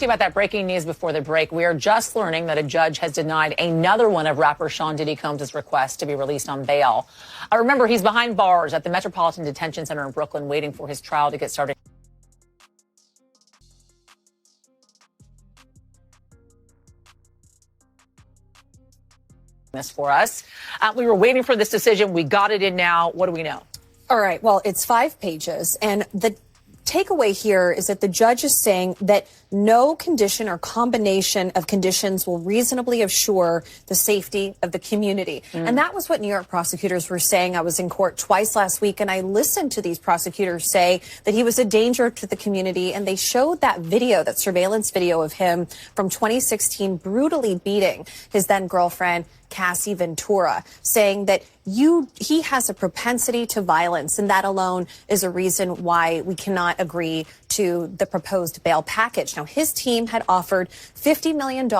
About that breaking news before the break, we are just learning that a judge has denied another one of rapper Sean Diddy Combs' requests to be released on bail. Remember, he's behind bars at the Metropolitan Detention Center in Brooklyn, waiting for his trial to get started. This for us. We were waiting for this decision. We got it in now. What do we know? All right. Well, it's 5 pages, and the takeaway here is that the judge is saying that no condition or combination of conditions will reasonably assure the safety of the community. And that was what New York prosecutors were saying. I was in court twice last week, and I listened to these prosecutors say that he was a danger to the community. And they showed that video, that surveillance video of him from 2016 brutally beating his then girlfriend, Cassie Ventura, saying that he has a propensity to violence, and that alone is a reason why we cannot agree to the proposed bail package. Now, his team had offered $50 million,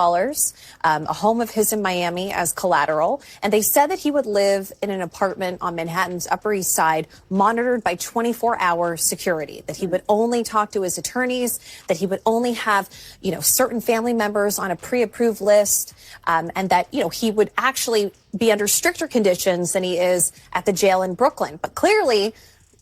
a home of his in Miami as collateral, and they said that he would live in an apartment on Manhattan's Upper East Side, monitored by 24-hour security, that he would only talk to his attorneys, that he would only have, certain family members on a pre-approved list, and that, he would actually be under stricter conditions than he is at the jail in Brooklyn. But clearly,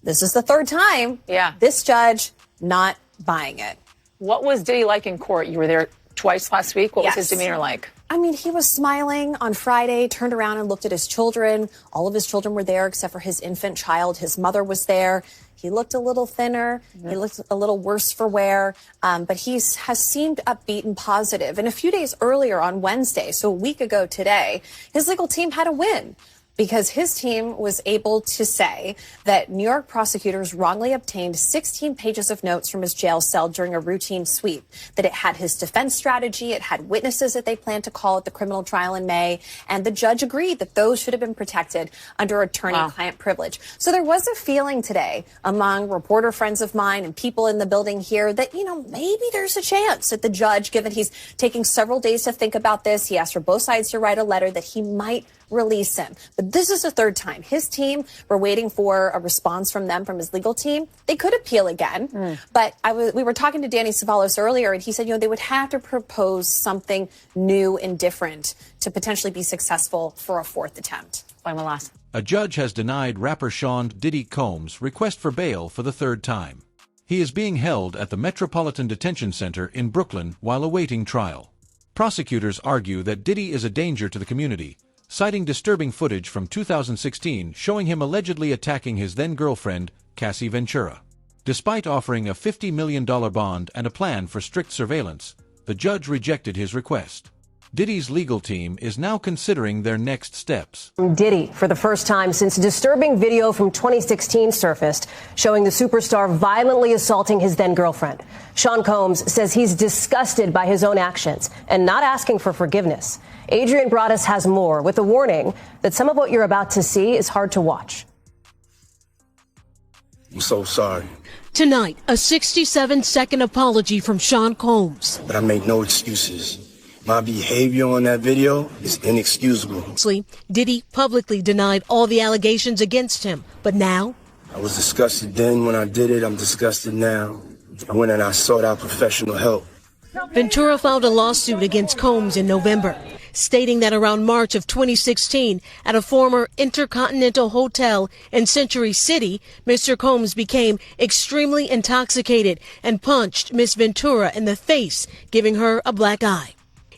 this is the third time. Yeah. This judge not buying it. What was Diddy like in court? You were there twice last week. What was his demeanor like? I mean, he was smiling on Friday, turned around and looked at his children. All of his children were there except for his infant child. His mother was there. He looked a little thinner. He looked a little worse for wear. But he has seemed upbeat and positive. And a few days earlier on Wednesday, so a week ago today, his legal team had a win, because his team was able to say that New York prosecutors wrongly obtained 16 pages of notes from his jail cell during a routine sweep, that it had his defense strategy, it had witnesses that they planned to call at the criminal trial in May, and the judge agreed that those should have been protected under attorney-client privilege. So there was a feeling today among reporter friends of mine and people in the building here that, maybe there's a chance that the judge, given he's taking several days to think about this, he asked for both sides to write a letter, that he might release him. But this is the third time. His team, we're waiting for a response from them, from his legal team. They could appeal again. But we were talking to Danny Savalos earlier, and he said, they would have to propose something new and different to potentially be successful for a fourth attempt. A judge has denied rapper Sean Diddy Combs' request for bail for the third time. He is being held at the Metropolitan Detention Center in Brooklyn while awaiting trial. Prosecutors argue that Diddy is a danger to the community, citing disturbing footage from 2016 showing him allegedly attacking his then-girlfriend, Cassie Ventura. Despite offering a $50 million bond and a plan for strict surveillance, the judge rejected his request. Diddy's legal team is now considering their next steps. Diddy, for the first time since a disturbing video from 2016 surfaced showing the superstar violently assaulting his then-girlfriend. Sean Combs says he's disgusted by his own actions and not asking for forgiveness. Adrian Broaddus has more, with a warning that some of what you're about to see is hard to watch. I'm so sorry. Tonight, a 67-second apology from Sean Combs. But I make no excuses. My behavior on that video is inexcusable. Diddy publicly denied all the allegations against him, but now? I was disgusted then when I did it. I'm disgusted now. I went and I sought out professional help. Ventura filed a lawsuit against Combs in November, stating that around March of 2016, at a former Intercontinental Hotel in Century City, Mr. Combs became extremely intoxicated and punched Miss Ventura in the face, giving her a black eye.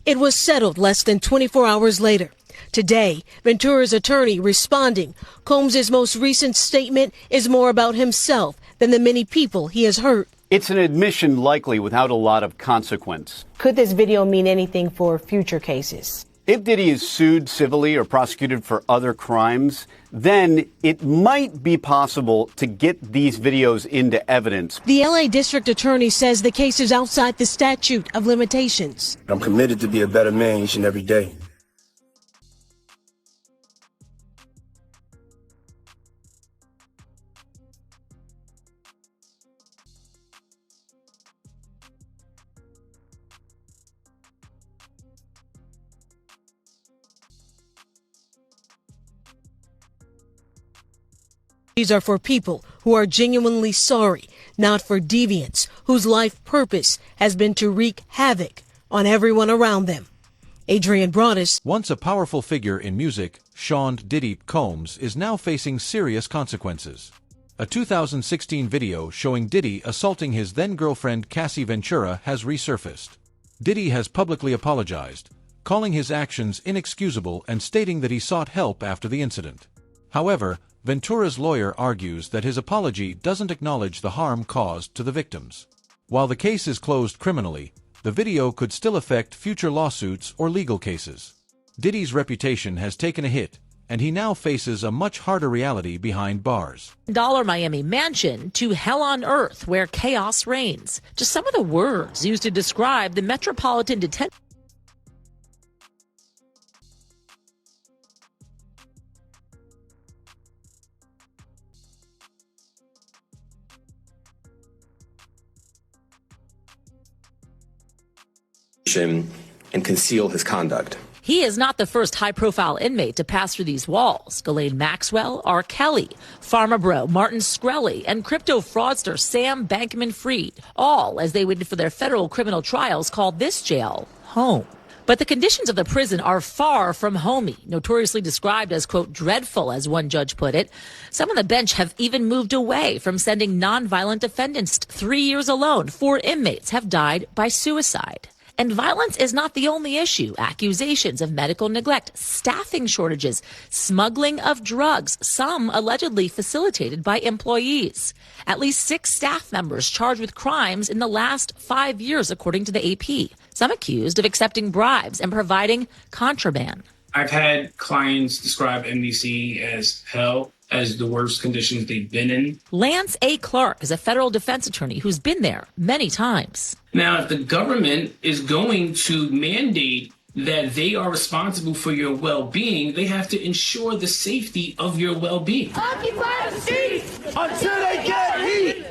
It was settled less than 24 hours later. Today, Ventura's attorney responding, Combs' most recent statement is more about himself than the many people he has hurt. It's an admission likely without a lot of consequence. Could this video mean anything for future cases? If Diddy is sued civilly or prosecuted for other crimes, then it might be possible to get these videos into evidence. The L.A. District Attorney says the case is outside the statute of limitations. I'm committed to be a better man each and every day. These are for people who are genuinely sorry, not for deviants whose life purpose has been to wreak havoc on everyone around them. Adrian Broadus. Once a powerful figure in music, Sean Diddy Combs is now facing serious consequences. A 2016 video showing Diddy assaulting his then-girlfriend Cassie Ventura has resurfaced. Diddy has publicly apologized, calling his actions inexcusable and stating that he sought help after the incident. However, Ventura's lawyer argues that his apology doesn't acknowledge the harm caused to the victims. While the case is closed criminally, the video could still affect future lawsuits or legal cases. Diddy's reputation has taken a hit, and he now faces a much harder reality behind bars. Miami mansion to hell on earth where chaos reigns. Just some of the words used to describe the Metropolitan Detention and conceal his conduct. He is not the first high-profile inmate to pass through these walls. Ghislaine Maxwell, R. Kelly, Pharma Bro, Martin Shkreli, and crypto fraudster Sam Bankman-Fried, all as they waited for their federal criminal trials, called this jail home. But the conditions of the prison are far from homey, notoriously described as, quote, dreadful, as one judge put it. Some on the bench have even moved away from sending nonviolent defendants. 3 years alone, 4 inmates have died by suicide. And violence is not the only issue. Accusations of medical neglect, staffing shortages, smuggling of drugs, some allegedly facilitated by employees. At least 6 staff members charged with crimes in the last 5 years, according to the AP. Some accused of accepting bribes and providing contraband. I've had clients describe MDC as hell, as the worst conditions they've been in. Lance A. Clark is a federal defense attorney who's been there many times. Now, if the government is going to mandate that they are responsible for your well-being, they have to ensure the safety of your well-being. Occupy the streets until they get heat.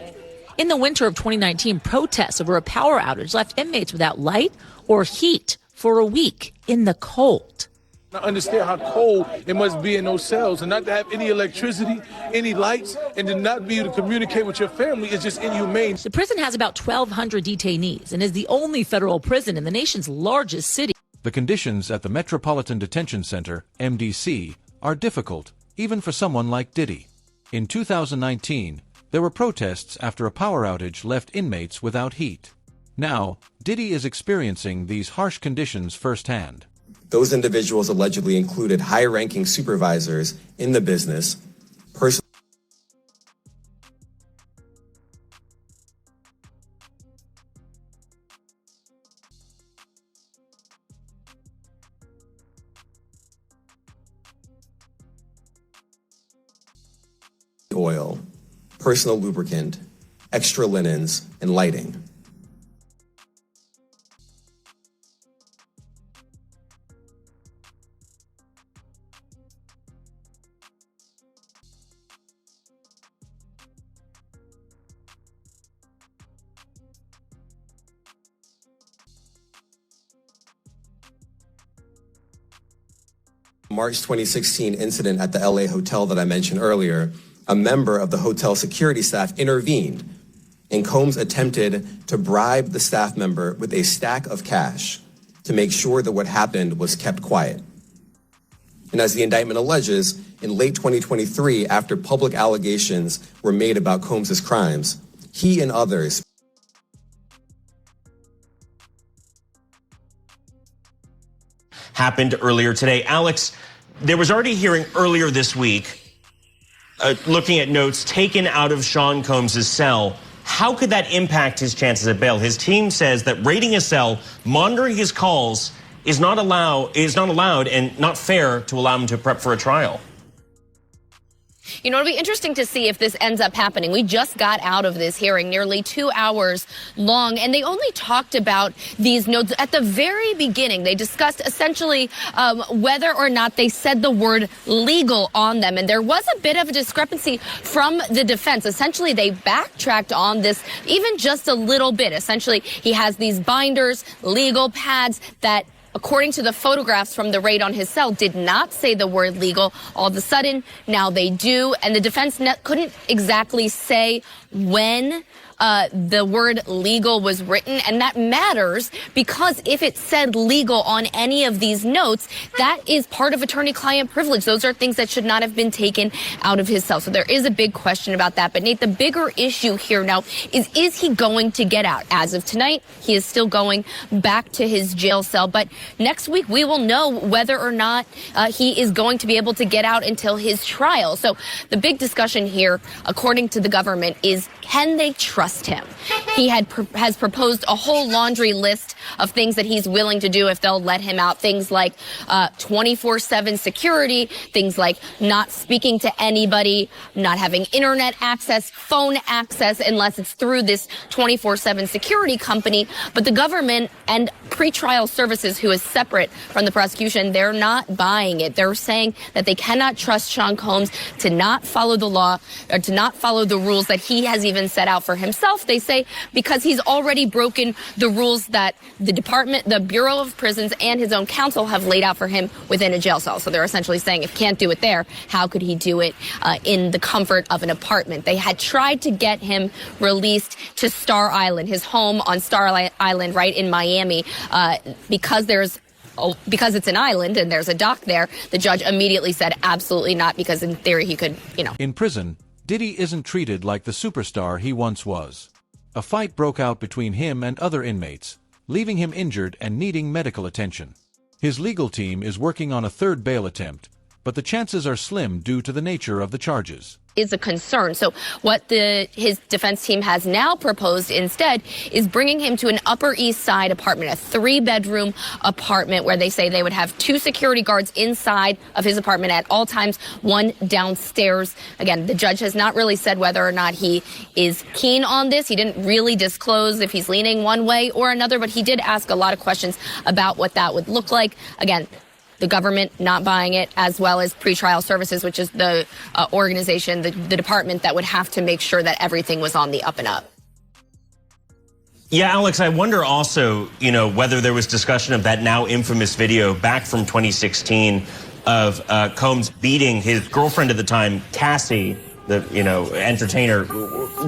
In the winter of 2019, protests over a power outage left inmates without light or heat for a week in the cold. I understand how cold it must be in those cells, and not to have any electricity, any lights, and to not be able to communicate with your family is just inhumane. The prison has about 1,200 detainees and is the only federal prison in the nation's largest city. The conditions at the Metropolitan Detention Center, MDC, are difficult, even for someone like Diddy. In 2019, there were protests after a power outage left inmates without heat. Now, Diddy is experiencing these harsh conditions firsthand. Those individuals allegedly included high-ranking supervisors in the business, oil, personal lubricant, extra linens, and lighting. March 2016 incident at the LA hotel that I mentioned earlier, a member of the hotel security staff intervened, and Combs attempted to bribe the staff member with a stack of cash to make sure that what happened was kept quiet. And as the indictment alleges, in late 2023, after public allegations were made about Combs' crimes, he and others happened earlier today. Alex, there was already a hearing earlier this week looking at notes taken out of Sean Combs' cell. How could that impact his chances at bail? His team says that raiding his cell, monitoring his calls, is not allowed and not fair to allow him to prep for a trial. You know, it'll be interesting to see if this ends up happening. We just got out of this hearing nearly 2 hours long, and they only talked about these notes at the very beginning. They discussed essentially whether or not they said the word legal on them. And there was a bit of a discrepancy from the defense. Essentially, they backtracked on this even just a little bit. Essentially, he has these binders, legal pads that, according to the photographs from the raid on his cell, did not say the word legal. All of a sudden, now they do. And the defense couldn't exactly say when the word legal was written, and that matters because if it said legal on any of these notes, that is part of attorney-client privilege. Those are things that should not have been taken out of his cell. So there is a big question about that. But Nate, the bigger issue here now is he going to get out? As of tonight, he is still going back to his jail cell. But next week, we will know whether or not he is going to be able to get out until his trial. So the big discussion here, according to the government, is can they trust him? He has proposed a whole laundry list of things that he's willing to do if they'll let him out. Things like 24/7 security, things like not speaking to anybody, not having internet access, phone access, unless it's through this 24/7 security company. But the government and pretrial services, who is separate from the prosecution, they're not buying it. They're saying that they cannot trust Sean Combs to not follow the law or to not follow the rules that he has even set out for himself. They say because he's already broken the rules that the Bureau of Prisons and his own counsel have laid out for him within a jail cell. So they're essentially saying if he can't do it there, how could he do it in the comfort of an apartment? They had tried to get him released to Star Island, his home on Star Island right in Miami, because it's an island and there's a dock there. The judge immediately said absolutely not, because in theory he could, In prison, Diddy isn't treated like the superstar he once was. A fight broke out between him and other inmates, leaving him injured and needing medical attention. His legal team is working on a third bail attempt, but the chances are slim due to the nature of the charges. Is a concern. So what his defense team has now proposed instead is bringing him to an Upper East Side apartment, a 3-bedroom apartment where they say they would have 2 security guards inside of his apartment at all times, 1 downstairs. Again, the judge has not really said whether or not he is keen on this. He didn't really disclose if he's leaning one way or another, but he did ask a lot of questions about what that would look like. Again, the government not buying it, as well as pretrial services, which is the organization, the department that would have to make sure that everything was on the up and up. Yeah, Alex, I wonder also, whether there was discussion of that now infamous video back from 2016 of Combs beating his girlfriend at the time, Cassie, the, entertainer.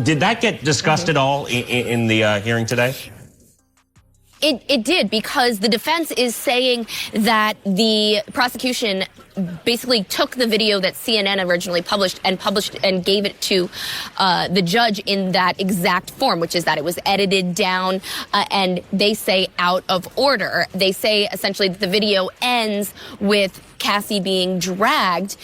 Did that get discussed at all in the hearing today? It did, because the defense is saying that the prosecution basically took the video that CNN originally published and gave it to the judge in that exact form, which is that it was edited down and they say out of order. They say essentially that the video ends with Cassie being dragged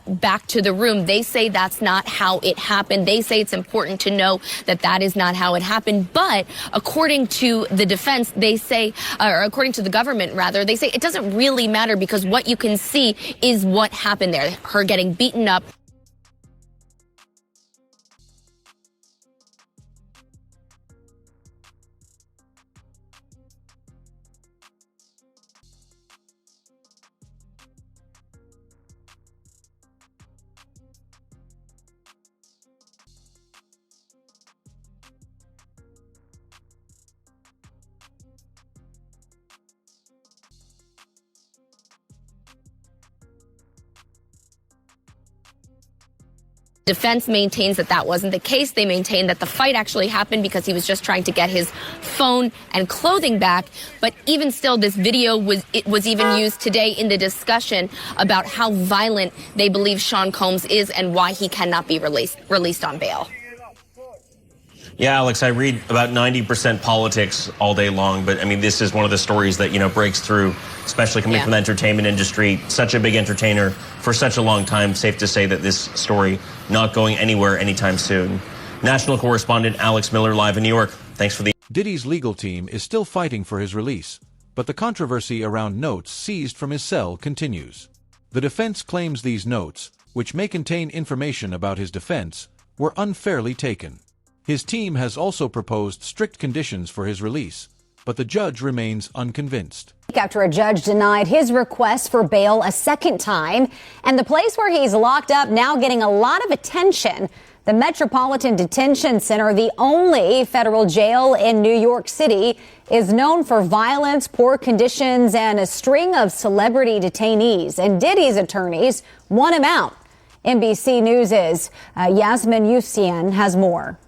back to the room. They say that's not how it happened. They say it's important to know that that is not how it happened. But according to the defense, they say, or according to the government rather, they say it doesn't really matter because what you can see is what happened there. Her getting beaten up. Defense maintains that that wasn't the case. They maintain that the fight actually happened because he was just trying to get his phone and clothing back. But even still, this video was even used today in the discussion about how violent they believe Sean Combs is and why he cannot be released on bail. Yeah, Alex, I read about 90% politics all day long, but I mean, this is one of the stories that, breaks through, especially coming from the entertainment industry. Such a big entertainer for such a long time. Safe to say that this story not going anywhere anytime soon. National correspondent Alex Miller live in New York. Thanks for the... Diddy's legal team is still fighting for his release, but the controversy around notes seized from his cell continues. The defense claims these notes, which may contain information about his defense, were unfairly taken. His team has also proposed strict conditions for his release, but the judge remains unconvinced. After a judge denied his request for bail a second time, and the place where he's locked up now getting a lot of attention. The Metropolitan Detention Center, the only federal jail in New York City, is known for violence, poor conditions, and a string of celebrity detainees. And Diddy's attorneys want him out. NBC News' Yasmin Youssian has more.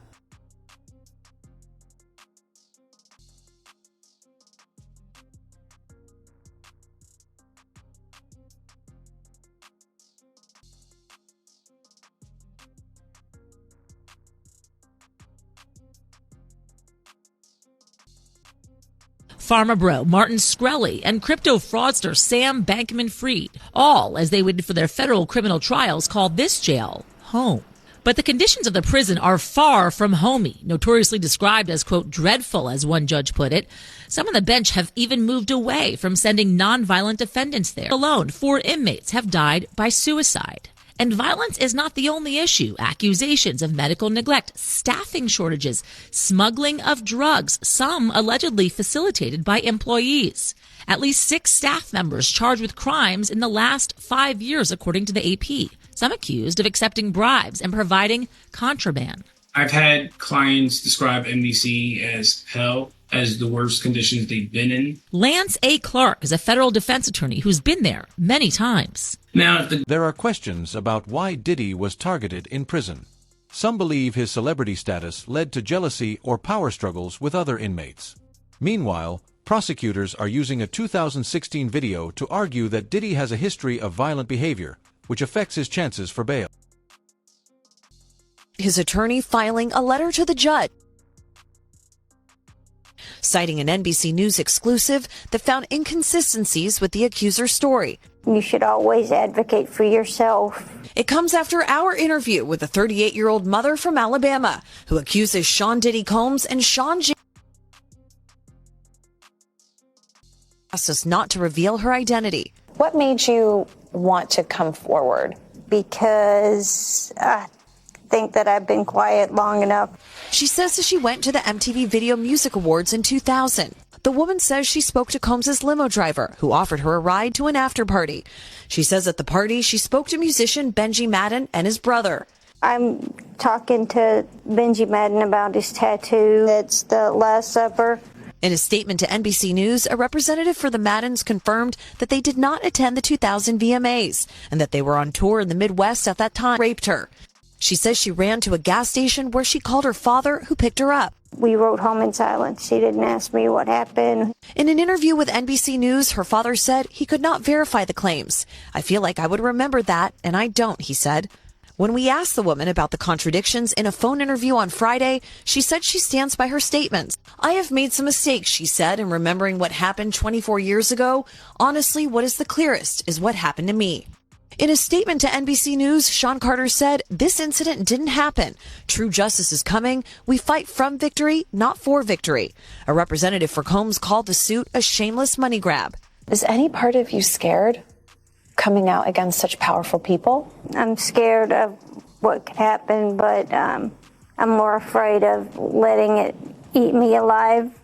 Pharma bro Martin Shkreli and crypto fraudster Sam Bankman-Fried, all as they waited for their federal criminal trials, called this jail home. But the conditions of the prison are far from homey, notoriously described as, quote, dreadful, as one judge put it. Some on the bench have even moved away from sending nonviolent defendants there. Alone, 4 inmates have died by suicide. And violence is not the only issue. Accusations of medical neglect, staffing shortages, smuggling of drugs, some allegedly facilitated by employees. At least 6 staff members charged with crimes in the last 5 years, according to the AP. Some accused of accepting bribes and providing contraband. I've had clients describe NBC as hell, as the worst conditions they've been in. Lance A. Clark is a federal defense attorney who's been there many times. Now, there are questions about why Diddy was targeted in prison. Some believe his celebrity status led to jealousy or power struggles with other inmates. Meanwhile, prosecutors are using a 2016 video to argue that Diddy has a history of violent behavior, which affects his chances for bail. His attorney filing a letter to the judge, citing an NBC News exclusive that found inconsistencies with the accuser's story. You should always advocate for yourself. It comes after our interview with a 38-year-old mother from Alabama who accuses Sean Diddy Combs and Sean J. asked us not to reveal her identity. What made you want to come forward? Because I think that I've been quiet long enough. She says that she went to the MTV Video Music Awards in 2000. The woman says she spoke to Combs' limo driver, who offered her a ride to an after party. She says at the party she spoke to musician Benji Madden and his brother. I'm talking to Benji Madden about his tattoo. It's the Last Supper. In a statement to NBC News, a representative for the Maddens confirmed that they did not attend the 2000 VMAs and that they were on tour in the Midwest at that time. Raped her. She says she ran to a gas station where she called her father, who picked her up. We rode home in silence. She didn't ask me what happened. In an interview with NBC News, her father said he could not verify the claims. I feel like I would remember that, and I don't, he said. When we asked the woman about the contradictions in a phone interview on Friday, she said she stands by her statements. I have made some mistakes, she said, in remembering what happened 24 years ago. Honestly, what is the clearest is what happened to me. In a statement to NBC News, Sean Carter said, this incident didn't happen. True justice is coming. We fight from victory, not for victory. A representative for Combs called the suit a shameless money grab. Is any part of you scared coming out against such powerful people? I'm scared of what could happen, but I'm more afraid of letting it eat me alive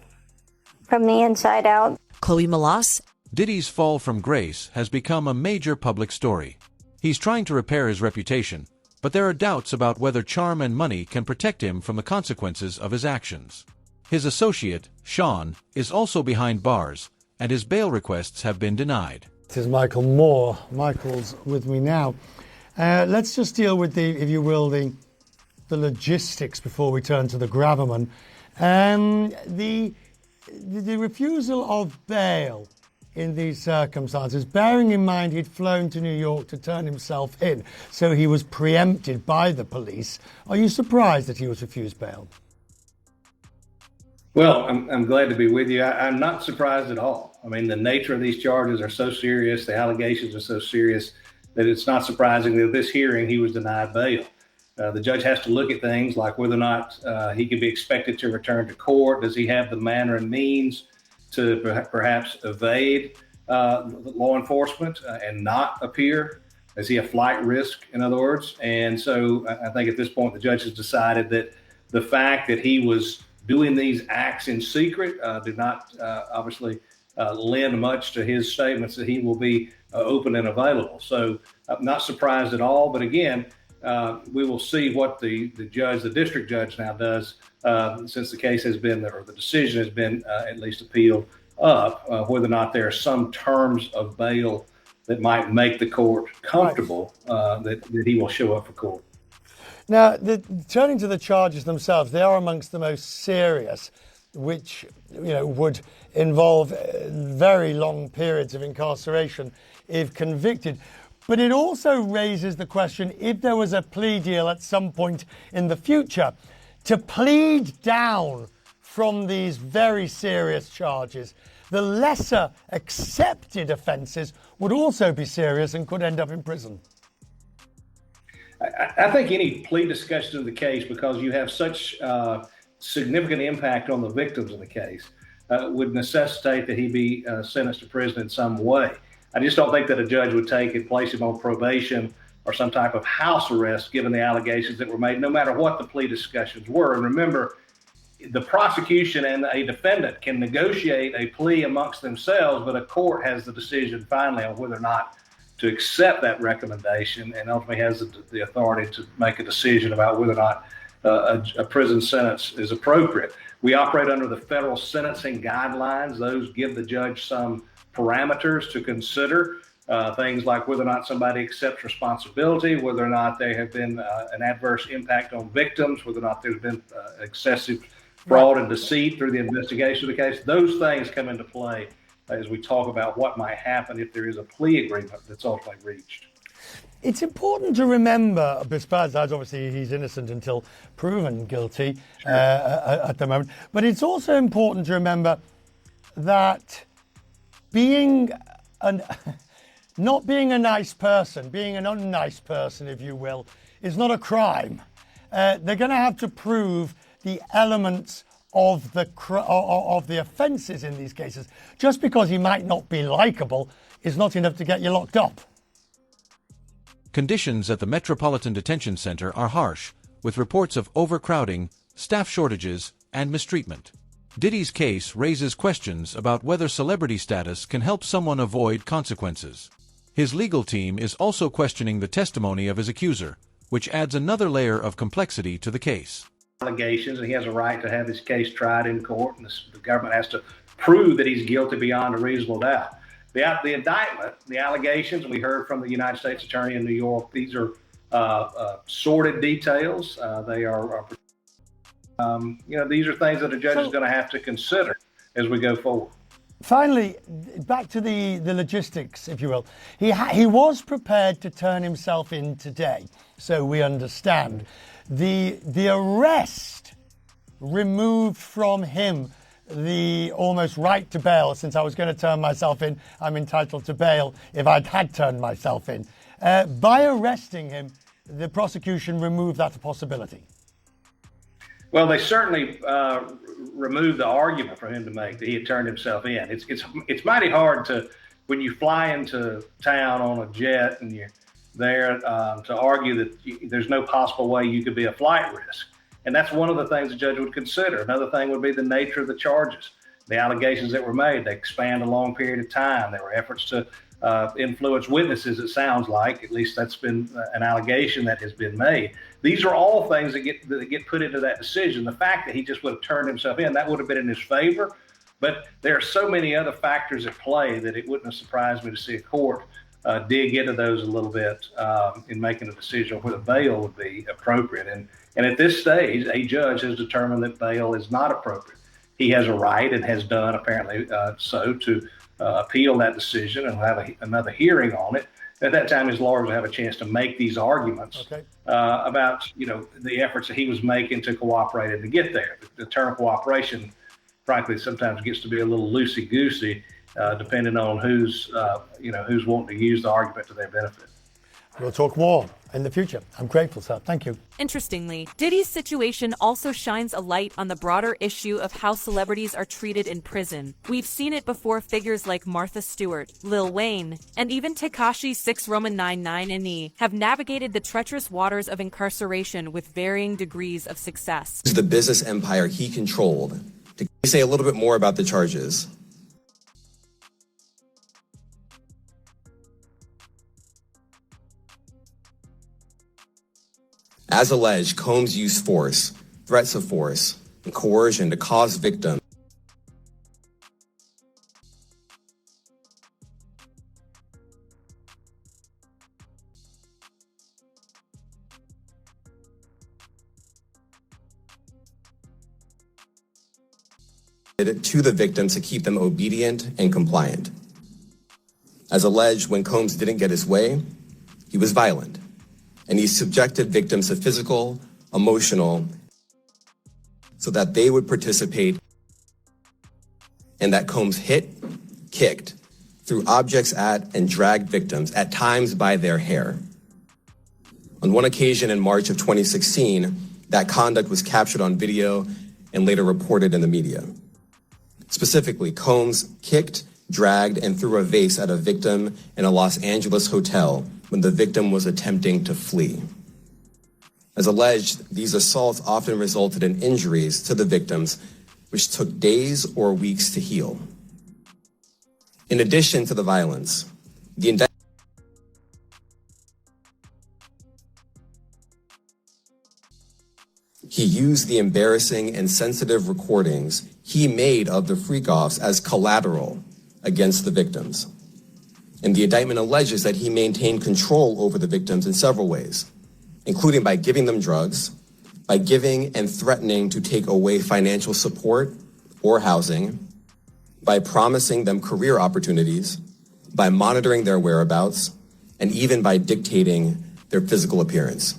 from the inside out. Chloe Malas. Diddy's fall from grace has become a major public story. He's trying to repair his reputation, but there are doubts about whether charm and money can protect him from the consequences of his actions. His associate, Sean, is also behind bars, and his bail requests have been denied. This is Michael Moore. Michael's with me now. Let's just deal with the, if you will, the logistics before we turn to the gravamen. The refusal of bail in these circumstances, bearing in mind he'd flown to New York to turn himself in, so he was preempted by the police. Are you surprised that he was refused bail? Well, I'm glad to be with you. I'm not surprised at all. I mean, the nature of these charges are so serious, the allegations are so serious, that it's not surprising that this hearing he was denied bail. The judge has to look at things like whether or not he could be expected to return to court. Does he have the manner and means to perhaps evade law enforcement and not appear? Is he a flight risk, in other words? And so I think at this point, the judge has decided that the fact that he was doing these acts in secret did not obviously lend much to his statements that he will be open and available. So I'm not surprised at all. But again, we will see what the district judge now does since the case has been, or the decision has been at least appealed up, whether or not there are some terms of bail that might make the court comfortable that he will show up for court. Now, turning to the charges themselves, they are amongst the most serious, which would involve very long periods of incarceration if convicted. But it also raises the question, if there was a plea deal at some point in the future, to plead down from these very serious charges, the lesser accepted offences would also be serious and could end up in prison. I think any plea discussion of the case, because you have such significant impact on the victims of the case, would necessitate that he be sentenced to prison in some way. I just don't think that a judge would take and place him on probation or some type of house arrest given the allegations that were made, no matter what the plea discussions were. And remember, the prosecution and a defendant can negotiate a plea amongst themselves, but a court has the decision finally on whether or not to accept that recommendation, and ultimately has the authority to make a decision about whether or not a prison sentence is appropriate. We operate under the federal sentencing guidelines. Those give the judge some parameters to consider, things like whether or not somebody accepts responsibility, whether or not there have been an adverse impact on victims, whether or not there's been excessive fraud and deceit through the investigation of the case. Those things come into play as we talk about what might happen if there is a plea agreement that's ultimately reached. It's important to remember, besides obviously he's innocent until proven guilty at the moment, but it's also important to remember that not being a nice person, being an unnice person, if you will, is not a crime. They're going to have to prove the elements of the offences in these cases. Just because he might not be likeable is not enough to get you locked up. Conditions at the Metropolitan Detention Center are harsh, with reports of overcrowding, staff shortages, and mistreatment. Diddy's case raises questions about whether celebrity status can help someone avoid consequences. His legal team is also questioning the testimony of his accuser, which adds another layer of complexity to the case. Allegations, and he has a right to have his case tried in court, and the government has to prove that he's guilty beyond a reasonable doubt. The indictment, the allegations we heard from the United States Attorney in New York, these are sordid details. They are, these are things that a judge is going to have to consider as we go forward. Finally, back to the logistics, if you will. He was prepared to turn himself in today, so we understand. The arrest removed from him the almost right to bail. Since I was going to turn myself in, I'm entitled to bail if I'd had turned myself in. By arresting him, the prosecution removed that possibility. Well, they certainly removed the argument for him to make that he had turned himself in. It's mighty hard to, when you fly into town on a jet and you're there to argue that there's no possible way you could be a flight risk. And that's one of the things the judge would consider. Another thing would be the nature of the charges, the allegations that were made. They spanned a long period of time. There were efforts to influence witnesses, it sounds like. At least that's been an allegation that has been made. These are all things that get put into that decision. The fact that he just would have turned himself in, that would have been in his favor. But there are so many other factors at play that it wouldn't have surprised me to see a court dig into those a little bit in making a decision whether bail would be appropriate. And at this stage, a judge has determined that bail is not appropriate. He has a right, and has done apparently so, to appeal that decision and have another hearing on it. At that time, his lawyers will have a chance to make these arguments about the efforts that he was making to cooperate and to get there. The term cooperation, frankly, sometimes gets to be a little loosey-goosey, depending on who's wanting to use the argument to their benefit. We'll talk more in the future. I'm grateful, sir. Thank you. Interestingly, Diddy's situation also shines a light on the broader issue of how celebrities are treated in prison. We've seen it before figures like Martha Stewart, Lil Wayne, and even Tekashi 6 Roman 99 and E have navigated the treacherous waters of incarceration with varying degrees of success. The business empire he controlled. To say a little bit more about the charges. As alleged, Combs used force, threats of force, and coercion to cause victims to the victims to keep them obedient and compliant. As alleged, when Combs didn't get his way, he was violent, and he subjected victims to physical, emotional, so that they would participate, and that Combs hit, kicked, threw objects at, and dragged victims, at times by their hair. On one occasion in March of 2016, that conduct was captured on video and later reported in the media. Specifically, Combs kicked, dragged, and threw a vase at a victim in a Los Angeles hotel when the victim was attempting to flee. As alleged, these assaults often resulted in injuries to the victims, which took days or weeks to heal. In addition to the violence, the indictment he used the embarrassing and sensitive recordings he made of the freak-offs as collateral against the victims. And the indictment alleges that he maintained control over the victims in several ways, including by giving them drugs, by giving and threatening to take away financial support or housing, by promising them career opportunities, by monitoring their whereabouts, and even by dictating their physical appearance.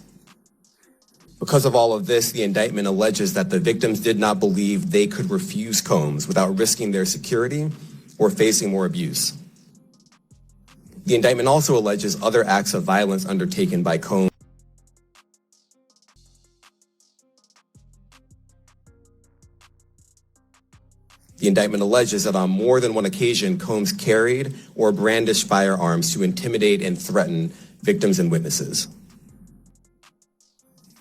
Because of all of this, the indictment alleges that the victims did not believe they could refuse Combs without risking their security or facing more abuse. The indictment also alleges other acts of violence undertaken by Combs. The indictment alleges that on more than one occasion, Combs carried or brandished firearms to intimidate and threaten victims and witnesses.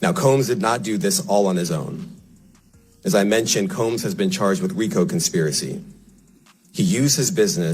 Now, Combs did not do this all on his own. As I mentioned, Combs has been charged with RICO conspiracy. He used his business